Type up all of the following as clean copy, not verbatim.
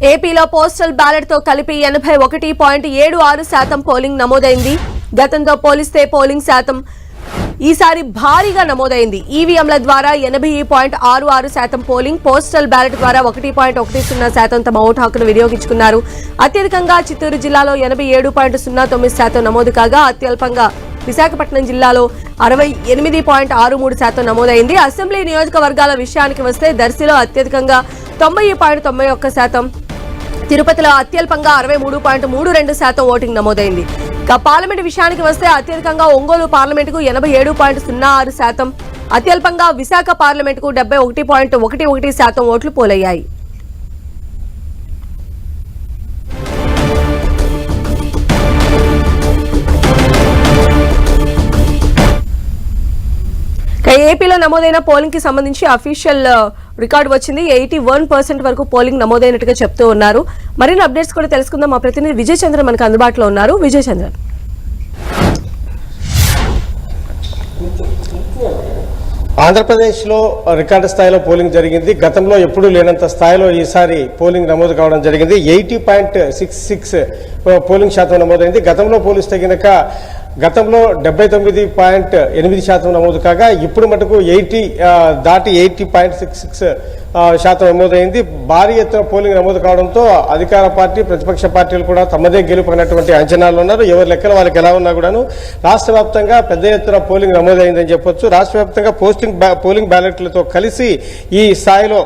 ఏపీలో postal ballot తో కలిపి 81.76% పోలింగ్ నమోదైంది. గతంతో పోలిస్తే పోలింగ్ శాతం ఈసారి భారీగా నమోదైంది. ఈవీఎంల ద్వారా 80.66% పోలింగ్, పోస్టల్ బ్యాలెట్ ద్వారా 1.10% తమ ఓటు హక్కును వినియోగించుకున్నారు. అత్యధికంగా చిత్తూరు జిల్లాలో 87.09% నమోదు కాగా అత్యల్పంగా విశాఖపట్నం జిల్లాలో 68.63% నమోదైంది. అసెంబ్లీ నియోజకవర్గాల విషయానికి వస్తే దర్శిలో అత్యధికంగా 90.91%, తిరుపతిలో అత్యల్పంగా 63.32% ఓటింగ్ నమోదైంది. పార్లమెంటు విషయానికి వస్తే అత్యధికంగా ఒంగోలు పార్లమెంటుకు 87.06%, అత్యల్పంగా విశాఖ పార్లమెంటుకు 71.11% ఓట్లు పోలయ్యాయి. ఏపీలో నమోదైన పోలింగ్ కి సంబంధించి అఫీషియల్ రికార్డు వచ్చింది. 81% వరకు పోలింగ్ నమోదైనట్టుగా చెప్తూ ఉన్నారు. మరిన్ని అప్డేట్స్ కూడా తెలుసుకుందాం. మా ప్రతినిధి విజయ్ చంద్ర మనకు అందుబాటులో ఉన్నారు. విజయ్ చంద్ర, ఆంధ్రప్రదేశ్లో రికార్డు స్థాయిలో పోలింగ్ జరిగింది. గతంలో ఎప్పుడూ లేనంత స్థాయిలో ఈసారి పోలింగ్ నమోదు కావడం జరిగింది. 80.66 పోలింగ్ శాతం నమోదైంది. గతంలో పోలిస్తే కనుక గతంలో 79.8% నమోదు కాగా ఇప్పుడు మటుకు 80.66% నమోదైంది. భారీ ఎత్తున పోలింగ్ నమోదు కావడంతో అధికార పార్టీ, ప్రతిపక్ష పార్టీలు కూడా తమదే గెలుపైనటువంటి అంచనాలు ఉన్నారు. ఎవరి లెక్కలు వాళ్ళకి ఎలా ఉన్నా కూడాను రాష్ట్ర వ్యాప్తంగా పెద్ద ఎత్తున పోలింగ్ నమోదైందని చెప్పొచ్చు. రాష్ట్ర వ్యాప్తంగా పోలింగ్ బ్యాలెట్లతో కలిసి ఈ స్థాయిలో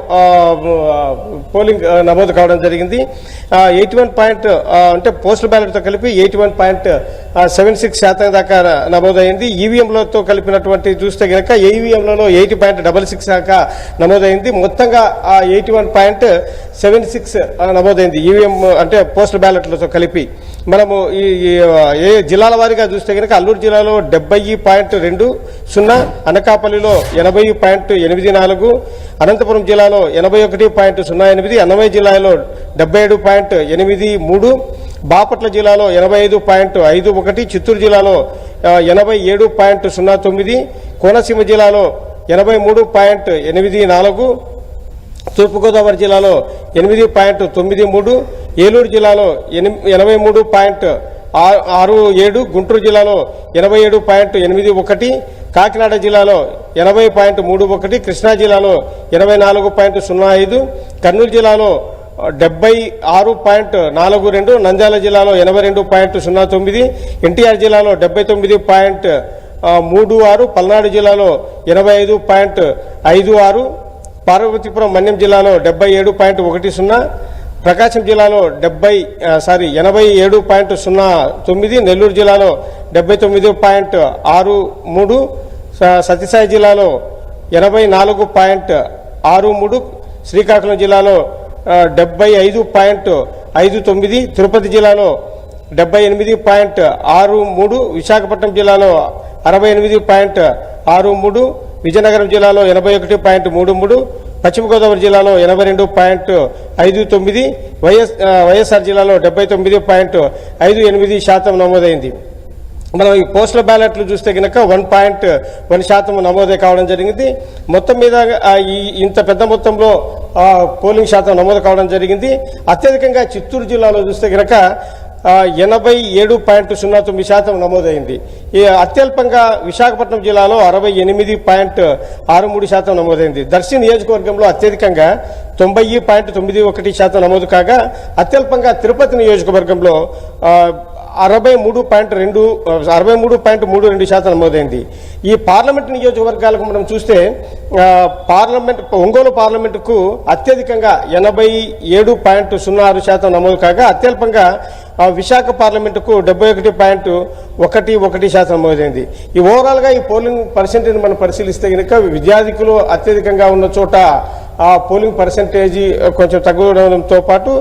పోలింగ్ నమోదు కావడం జరిగింది. 81 అంటే పోస్టల్ బ్యాలెట్తో కలిపి 81.76% దాకా నమోదైంది. ఈవీఎంలతో కలిపినటువంటి చూస్తే కనుక ఈవీఎంలలో 80.66 దాకా నమోదైంది. మొత్తంగా 81.76 నమోదైంది ఈవీఎం అంటే పోస్టల్ బ్యాలెట్లతో కలిపి. మనము ఏ జిల్లాల వారీగా చూస్తే కనుక అల్లూరు జిల్లాలో 70.20, అనకాపల్లిలో 80.84, అనంతపురం జిల్లాలో 81.08, అన్నమయ్య జిల్లాలో 77.83, బాపట్ల జిల్లాలో 85.51, చిత్తూరు జిల్లాలో 87.09, కోనసీమ జిల్లాలో 83.84, తూర్పుగోదావరి జిల్లాలో 8.93, ఏలూరు జిల్లాలో 83.67, గుంటూరు జిల్లాలో 87.81, కాకినాడ జిల్లాలో 80.31, కృష్ణా జిల్లాలో 84.05, కర్నూలు జిల్లాలో 76.42, నంద్యాల జిల్లాలో 82.09, ఎన్టీఆర్ జిల్లాలో 79.36, పల్నాడు జిల్లాలో 85.56, పార్వతీపురం మన్యం జిల్లాలో 77.10, ప్రకాశం జిల్లాలో 87.09, నెల్లూరు జిల్లాలో 79.63, సత్యసాయి జిల్లాలో 84.63, శ్రీకాకుళం జిల్లాలో 75.59, తిరుపతి జిల్లాలో 78.63, విశాఖపట్నం జిల్లాలో 68.63, విజయనగరం జిల్లాలో 81.33, పశ్చిమ గోదావరి జిల్లాలో 82.59, వైఎస్ఆర్ జిల్లాలో 79.58% నమోదైంది. మనం ఈ పోస్టల్ బ్యాలెట్లు చూస్తే కనుక 1.1% నమోదే కావడం జరిగింది. మొత్తం మీద ఇంత పెద్ద మొత్తంలో పోలింగ్ శాతం నమోదు కావడం జరిగింది. అత్యధికంగా చిత్తూరు జిల్లాలో చూస్తే కనుక 87.09% నమోదైంది. ఈ అత్యల్పంగా విశాఖపట్నం జిల్లాలో 68.63% నమోదైంది. దర్శి నియోజకవర్గంలో అత్యధికంగా 90.91% నమోదు కాగా అత్యల్పంగా తిరుపతి నియోజకవర్గంలో 63.32% నమోదైంది. ఈ పార్లమెంట్ నియోజకవర్గాలకు మనం చూస్తే ఒంగోలు పార్లమెంటుకు అత్యధికంగా 87.06% నమోదు కాగా అత్యల్పంగా విశాఖ పార్లమెంటుకు 71.11% నమోదైంది. ఈ ఓవరాల్గా ఈ పోలింగ్ పర్సెంటేజ్ మనం పరిశీలిస్తే కనుక విద్యార్థికులు అత్యధికంగా ఉన్న చోట ఆ పోలింగ్ పర్సెంటేజీ కొంచెం తగ్గడంతో పాటు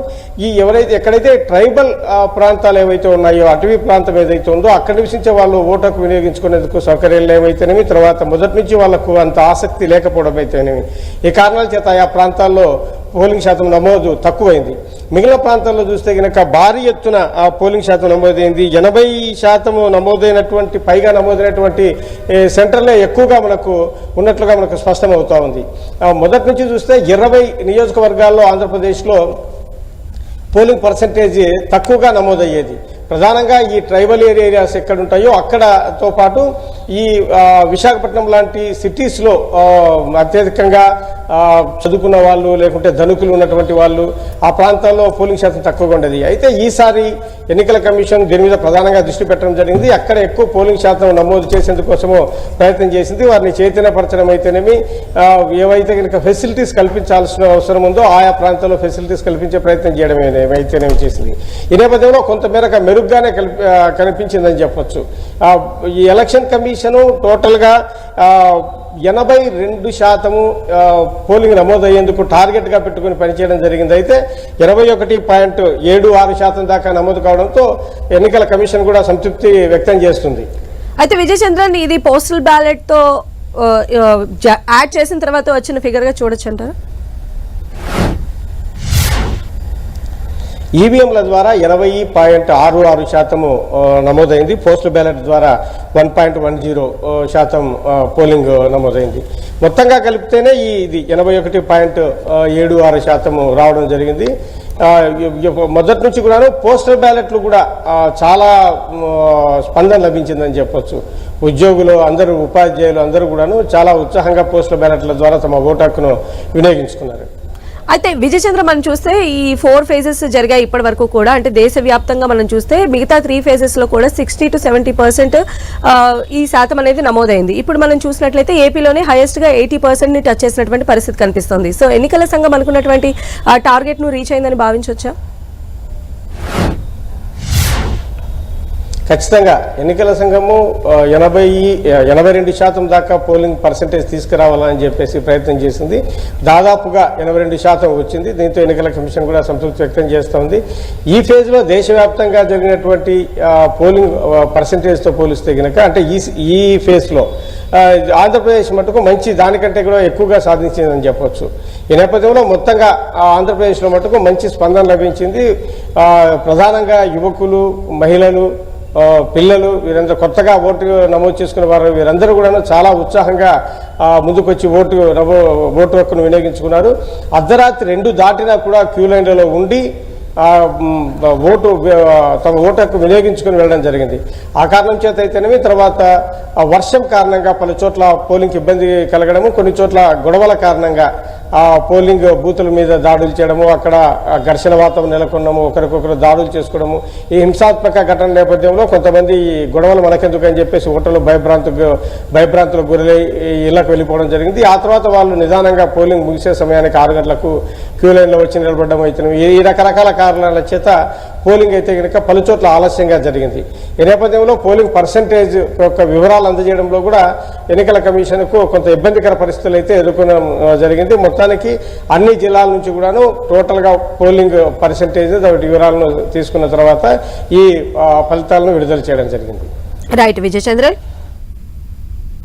ఎక్కడైతే ట్రైబల్ ప్రాంతాలు ఏవైతే ఉన్నాయో, అటవీ ప్రాంతం ఏదైతే ఉందో అక్కడ నివసించే వాళ్ళు ఓటుకు వినియోగించుకునేందుకు సౌకర్యాలు ఏవైతేనేమి, తర్వాత మొదటి నుంచి వాళ్లకు అంత ఆసక్తి లేకపోవడం అయితేనేమి, ఈ కారణాల చేత ఆ ప్రాంతాల్లో పోలింగ్ శాతం నమోదు తక్కువైంది. మిగిలిన ప్రాంతాల్లో చూస్తే కనుక భారీ ఎత్తున పోలింగ్ శాతం నమోదైంది. 80% నమోదైనటువంటి పైగా నమోదైనటువంటి సెంటర్లే ఎక్కువగా మనకు ఉన్నట్లుగా మనకు స్పష్టమవుతా ఉంది. మొదటి నుంచి చూస్తే 20 నియోజకవర్గాల్లో ఆంధ్రప్రదేశ్లో పోలింగ్ పర్సంటేజ్ తక్కువగా నమోదయ్యేది. ప్రధానంగా ఈ ట్రైబల్ ఏరియాస్ ఎక్కడ ఉంటాయో అక్కడతో పాటు ఈ విశాఖపట్నం లాంటి సిటీస్లో అత్యధికంగా చదువుకున్న వాళ్ళు లేకుంటే ధనికులు ఉన్నటువంటి వాళ్ళు ఆ ప్రాంతాల్లో పోలింగ్ శాతం తక్కువగా ఉండేది. అయితే ఈసారి ఎన్నికల కమిషన్ దీని మీద ప్రధానంగా దృష్టి పెట్టడం జరిగింది. అక్కడ ఎక్కువ పోలింగ్ శాతం నమోదు చేసేందుకోసము ప్రయత్నం చేసింది. వారిని చైతన్యపరచడం అయితేనేమి, ఏవైతే కనుక ఫెసిలిటీస్ కల్పించాల్సిన అవసరం ఉందో ఆయా ప్రాంతాల్లో ఫెసిలిటీస్ కల్పించే ప్రయత్నం చేయడం అయితేనేమి చేసింది. ఈ నేపథ్యంలో కొంతమేరకు మెరుగ్గానే కనిపించిందని చెప్పొచ్చు. ఈ ఎలక్షన్ కమిషను టోటల్గా 82% పోలింగ్ నమోదయ్యేందుకు టార్గెట్గా పెట్టుకుని పనిచేయడం జరిగింది. అయితే 21.76% దాకా నమోదు కావడంతో ఎన్నికల కమిషన్ కూడా సంతృప్తి వ్యక్తం చేస్తుంది. అయితే విజయ్ చంద్రన్, ఇది పోస్టల్ బ్యాలెట్ తో యాడ్ చేసిన తర్వాత వచ్చిన ఫిగర్ గా చూడొచ్చు అంటారా? ఈవీఎంల ద్వారా 80.66% నమోదైంది. పోస్టల్ బ్యాలెట్ ద్వారా 1.10% పోలింగ్ నమోదైంది. మొత్తంగా కలిపితేనే ఇది 81.76% రావడం జరిగింది. మొదటి నుంచి కూడాను పోస్టల్ బ్యాలెట్లు కూడా చాలా స్పందన లభించిందని చెప్పొచ్చు. ఉద్యోగులు అందరూ, ఉపాధ్యాయులు అందరూ కూడాను చాలా ఉత్సాహంగా పోస్టల్ బ్యాలెట్ల ద్వారా తమ ఓటు హక్కును వినియోగించుకున్నారు. అయితే విజయ్ చంద్ర, మనం చూస్తే ఈ 4 phases జరిగాయి ఇప్పటి వరకు కూడా. అంటే దేశవ్యాప్తంగా మనం చూస్తే మిగతా 3 phases లో కూడా 60 to 70% ఈ శాతం అనేది నమోదైంది. ఇప్పుడు మనం చూసినట్లయితే ఏపీలోనే హైయెస్ట్ గా 80% ని టచ్ చేసినటువంటి పరిస్థితి కనిపిస్తుంది. సో ఎన్నికల సంఘం అనుకున్నటువంటి టార్గెట్ ను రీచ్ అయిందని భావించవచ్చా? ఖచ్చితంగా ఎన్నికల సంఘము 82% దాకా పోలింగ్ పర్సంటేజ్ తీసుకురావాలని చెప్పేసి ప్రయత్నం చేసింది. దాదాపుగా 82% వచ్చింది. దీంతో ఎన్నికల కమిషన్ కూడా సంతృప్తి వ్యక్తం చేస్తోంది. ఈ ఫేజ్లో దేశవ్యాప్తంగా జరిగినటువంటి పోలింగ్ పర్సంటేజ్తో పోలిస్తే కనుక, అంటే ఈ ఫేజ్లో ఆంధ్రప్రదేశ్ మటుకు మంచి దానికంటే కూడా ఎక్కువగా సాధించిందని చెప్పొచ్చు. ఈ నేపథ్యంలో మొత్తంగా ఆంధ్రప్రదేశ్లో మటుకు మంచి స్పందన లభించింది. ప్రధానంగా యువకులు, మహిళలు, పిల్లలు, వీరందరూ కొత్తగా ఓటు నమోదు చేసుకున్న వారు వీరందరూ కూడా చాలా ఉత్సాహంగా ముందుకొచ్చి ఓటు హక్కును వినియోగించుకున్నారు. అర్ధరాత్రి 2 దాటినా కూడా క్యూ లైన్లలో ఉండి తమ ఓటు హక్కు వినియోగించుకుని వెళ్ళడం జరిగింది. ఆ కారణం చేత అయితేనేమి, తర్వాత వర్షం కారణంగా పలు చోట్ల పోలింగ్కి ఇబ్బంది కలగడము, కొన్ని చోట్ల గొడవల కారణంగా పోలింగ్ బూతుల మీద దాడులు చేయడము, అక్కడ ఘర్షణ వాతావరణం నెలకొనడము, ఒకరికొకరు దాడులు చేసుకోవడము, ఈ హింసాత్మక ఘటన నేపథ్యంలో కొంతమంది గొడవలు మనకెందుకు అని చెప్పేసి ఓటర్లు భయభ్రాంతులకు గురై ఇళ్లకు వెళ్ళిపోవడం జరిగింది. ఆ తర్వాత వాళ్ళు నిదానంగా పోలింగ్ ముగిసే సమయానికి 6 గంటలకు క్యూ లైన్లో వచ్చి నిలబడడం అయితే ఈ రకరకాల కారణాల చేత పోలింగ్ అయితే కనుక పలు చోట్ల ఆలస్యంగా జరిగింది. ఈ నేపథ్యంలో పోలింగ్ పర్సంటేజ్ యొక్క వివరాలు అందజేయడంలో కూడా ఎన్నికల కమిషన్కు కొంత ఇబ్బందికర పరిస్థితులు అయితే ఎదుర్కొనడం జరిగింది. మొత్తానికి అన్ని జిల్లాల నుంచి కూడాను టోటల్గా పోలింగ్ పర్సంటేజ్ వివరాలను తీసుకున్న తర్వాత ఈ ఫలితాలను విడుదల చేయడం జరిగింది. రైట్ విజయ్ చంద్రన్.